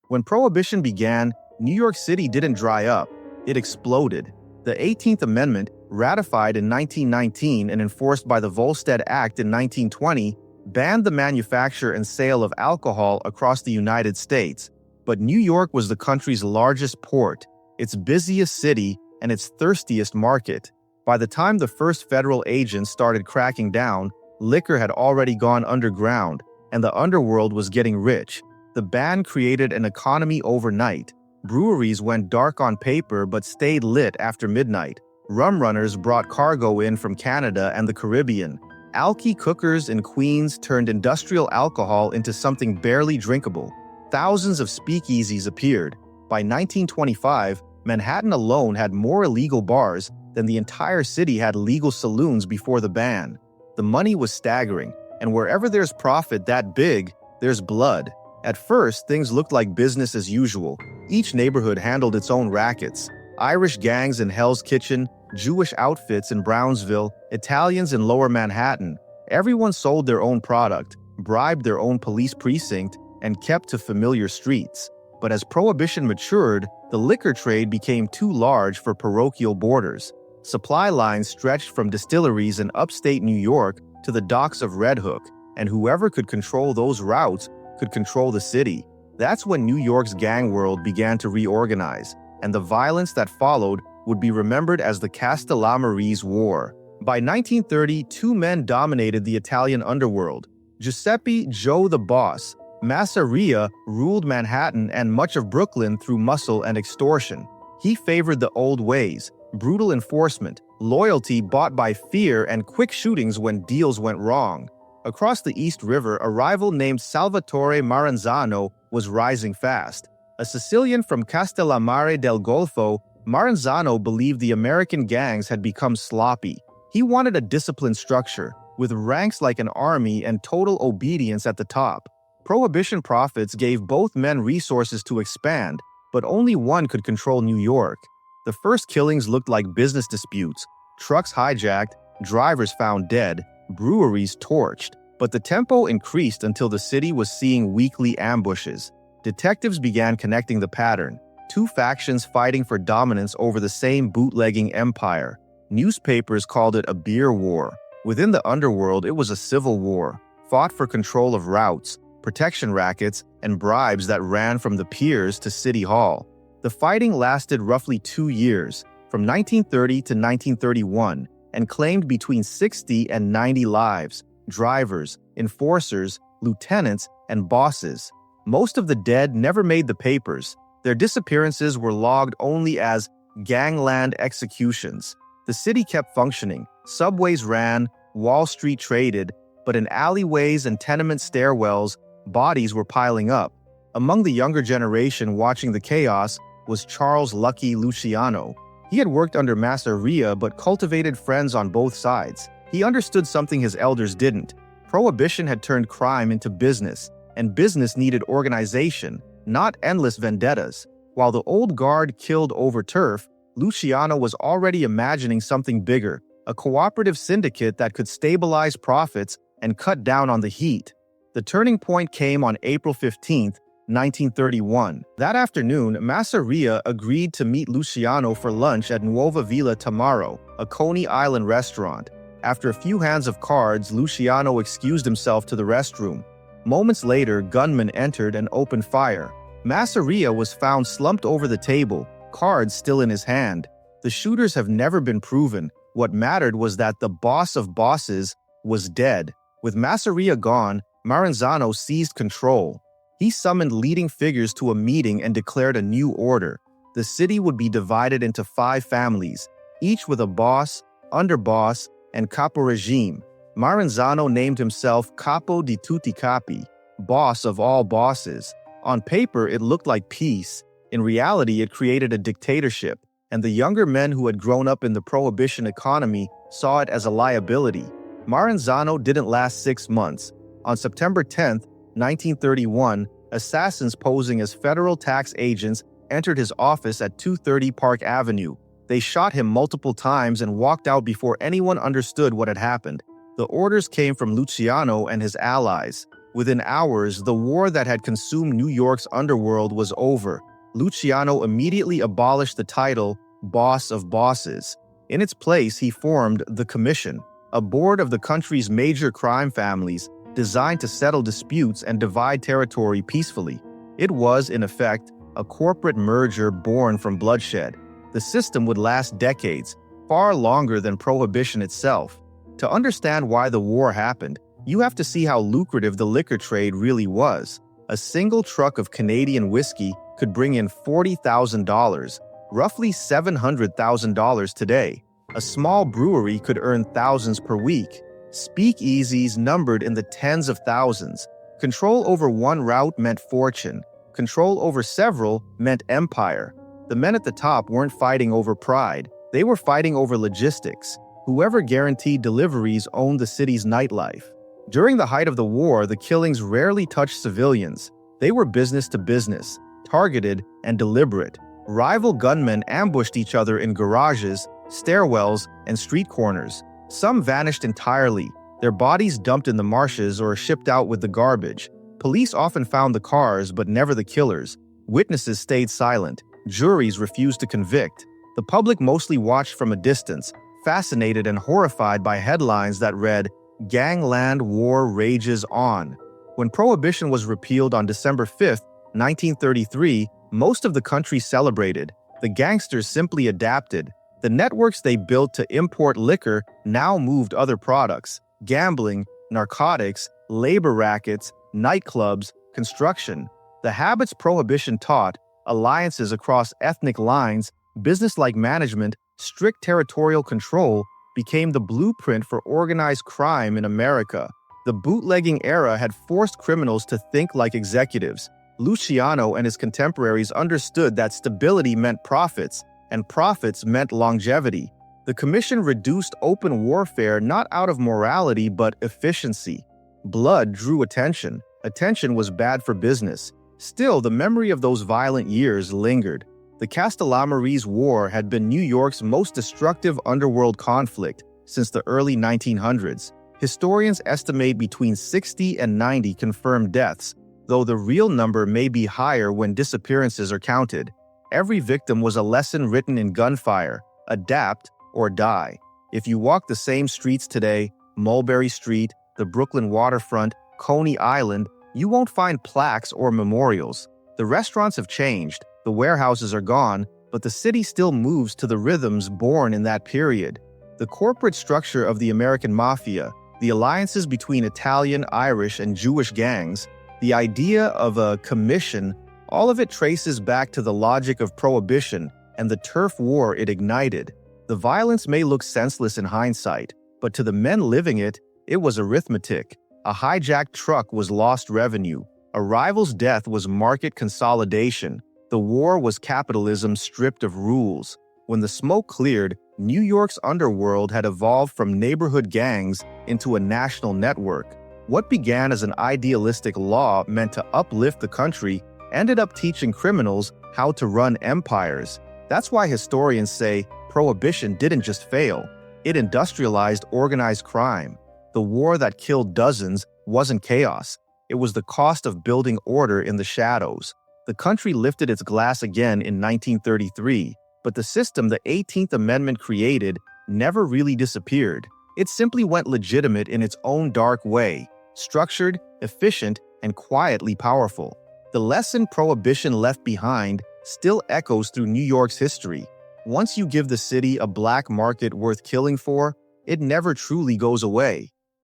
When Prohibition began, New York City didn't dry up, it exploded. The 18th Amendment, ratified in 1919 and enforced by the Volstead Act in 1920, banned the manufacture and sale of alcohol across the United States. But New York was the country's largest port, its busiest city, and its thirstiest market. By the time the first federal agents started cracking down, liquor had already gone underground, and the underworld was getting rich. The ban created an economy overnight. Breweries went dark on paper but stayed lit after midnight. Rum runners brought cargo in from Canada and the Caribbean. Alky cookers in Queens turned industrial alcohol into something barely drinkable. Thousands of speakeasies appeared. By 1925, Manhattan alone had more illegal bars than the entire city had legal saloons before the ban. The money was staggering, and wherever there's profit that big, there's blood. At first, things looked like business as usual. Each neighborhood handled its own rackets. Irish gangs in Hell's Kitchen, Jewish outfits in Brownsville, Italians in Lower Manhattan. Everyone sold their own product, bribed their own police precinct, and kept to familiar streets. But as Prohibition matured, the liquor trade became too large for parochial borders. Supply lines stretched from distilleries in upstate New York to the docks of Red Hook, and whoever could control those routes could control the city. That's when New York's gang world began to reorganize, and the violence that followed would be remembered as the Castellammares War. By 1930, two men dominated the Italian underworld. Giuseppe "Joe the Boss" Masseria ruled Manhattan and much of Brooklyn through muscle and extortion. He favored the old ways, brutal enforcement, loyalty bought by fear, and quick shootings when deals went wrong. Across the East River, a rival named Salvatore Maranzano was rising fast. A Sicilian from Castellammare del Golfo, Maranzano believed the American gangs had become sloppy. He wanted a disciplined structure, with ranks like an army and total obedience at the top. Prohibition profits gave both men resources to expand, but only one could control New York. The first killings looked like business disputes, trucks hijacked, drivers found dead, breweries torched. But the tempo increased until the city was seeing weekly ambushes. Detectives began connecting the pattern. Two factions fighting for dominance over the same bootlegging empire. Newspapers called it a beer war. Within the underworld, it was a civil war, fought for control of routes, protection rackets, and bribes that ran from the piers to City Hall. The fighting lasted roughly 2 years, from 1930 to 1931, and claimed between 60 and 90 lives: drivers, enforcers, lieutenants, and bosses. Most of the dead never made the papers. Their disappearances were logged only as gangland executions. The city kept functioning. Subways ran, Wall Street traded, but in alleyways and tenement stairwells, bodies were piling up. Among the younger generation watching the chaos was Charles "Lucky" Luciano. He had worked under Masseria but cultivated friends on both sides. He understood something his elders didn't. Prohibition had turned crime into business, and business needed organization, not endless vendettas. While the old guard killed over turf, Luciano was already imagining something bigger, a cooperative syndicate that could stabilize profits and cut down on the heat. The turning point came on April 15, 1931. That afternoon, Masseria agreed to meet Luciano for lunch at Nuova Villa Tamaro, a Coney Island restaurant. After a few hands of cards, Luciano excused himself to the restroom. Moments later, gunmen entered and opened fire. Masseria was found slumped over the table, cards still in his hand. The shooters have never been proven. What mattered was that the boss of bosses was dead. With Masseria gone, Maranzano seized control. He summoned leading figures to a meeting and declared a new order. The city would be divided into 5 families, each with a boss, underboss, and capo regime. Maranzano named himself Capo di tutti capi, boss of all bosses. On paper, it looked like peace. In reality, it created a dictatorship, and the younger men who had grown up in the Prohibition economy saw it as a liability. Maranzano didn't last 6 months. On September 10, 1931, assassins posing as federal tax agents entered his office at 230 Park Avenue. They shot him multiple times and walked out before anyone understood what had happened. The orders came from Luciano and his allies. Within hours, the war that had consumed New York's underworld was over. Luciano immediately abolished the title Boss of Bosses. In its place, he formed the Commission, a board of the country's major crime families designed to settle disputes and divide territory peacefully. It was, in effect, a corporate merger born from bloodshed. The system would last decades, far longer than Prohibition itself. To understand why the war happened, you have to see how lucrative the liquor trade really was. A single truck of Canadian whiskey could bring in $40,000, roughly $700,000 today. A small brewery could earn thousands per week. Speakeasies numbered in the tens of thousands. Control over one route meant fortune. Control over several meant empire. The men at the top weren't fighting over pride. They were fighting over logistics. Whoever guaranteed deliveries owned the city's nightlife. During the height of the war, the killings rarely touched civilians. They were business to business, targeted and deliberate. Rival gunmen ambushed each other in garages, stairwells, and street corners. Some vanished entirely, their bodies dumped in the marshes or shipped out with the garbage. Police often found the cars, but never the killers. Witnesses stayed silent. Juries refused to convict. The public mostly watched from a distance, fascinated and horrified by headlines that read, "Gangland War Rages On." When Prohibition was repealed on December 5, 1933, most of the country celebrated. The gangsters simply adapted. The networks they built to import liquor now moved other products: gambling, narcotics, labor rackets, nightclubs, construction. The habits Prohibition taught, alliances across ethnic lines, business-like management, strict territorial control, became the blueprint for organized crime in America. The bootlegging era had forced criminals to think like executives. Luciano and his contemporaries understood that stability meant profits, and profits meant longevity. The commission reduced open warfare not out of morality but efficiency. Blood drew attention. Attention was bad for business. Still, the memory of those violent years lingered. The Castellamarese War had been New York's most destructive underworld conflict since the early 1900s. Historians estimate between 60 and 90 confirmed deaths, though the real number may be higher when disappearances are counted. Every victim was a lesson written in gunfire: adapt or die. If you walk the same streets today, Mulberry Street, the Brooklyn waterfront, Coney Island, you won't find plaques or memorials. The restaurants have changed, the warehouses are gone, but the city still moves to the rhythms born in that period. The corporate structure of the American Mafia, the alliances between Italian, Irish, and Jewish gangs, the idea of a commission, all of it traces back to the logic of Prohibition and the turf war it ignited. The violence may look senseless in hindsight, but to the men living it, it was arithmetic. A hijacked truck was lost revenue. A rival's death was market consolidation. The war was capitalism stripped of rules. When the smoke cleared, New York's underworld had evolved from neighborhood gangs into a national network. What began as an idealistic law meant to uplift the country ended up teaching criminals how to run empires. That's why historians say Prohibition didn't just fail. It industrialized organized crime. The war that killed dozens wasn't chaos. It was the cost of building order in the shadows. The country lifted its glass again in 1933, but the system the 18th Amendment created never really disappeared. It simply went legitimate in its own dark way, structured, efficient, and quietly powerful. The lesson Prohibition left behind still echoes through New York's history. Once you give the city a black market worth killing for, it never truly goes away.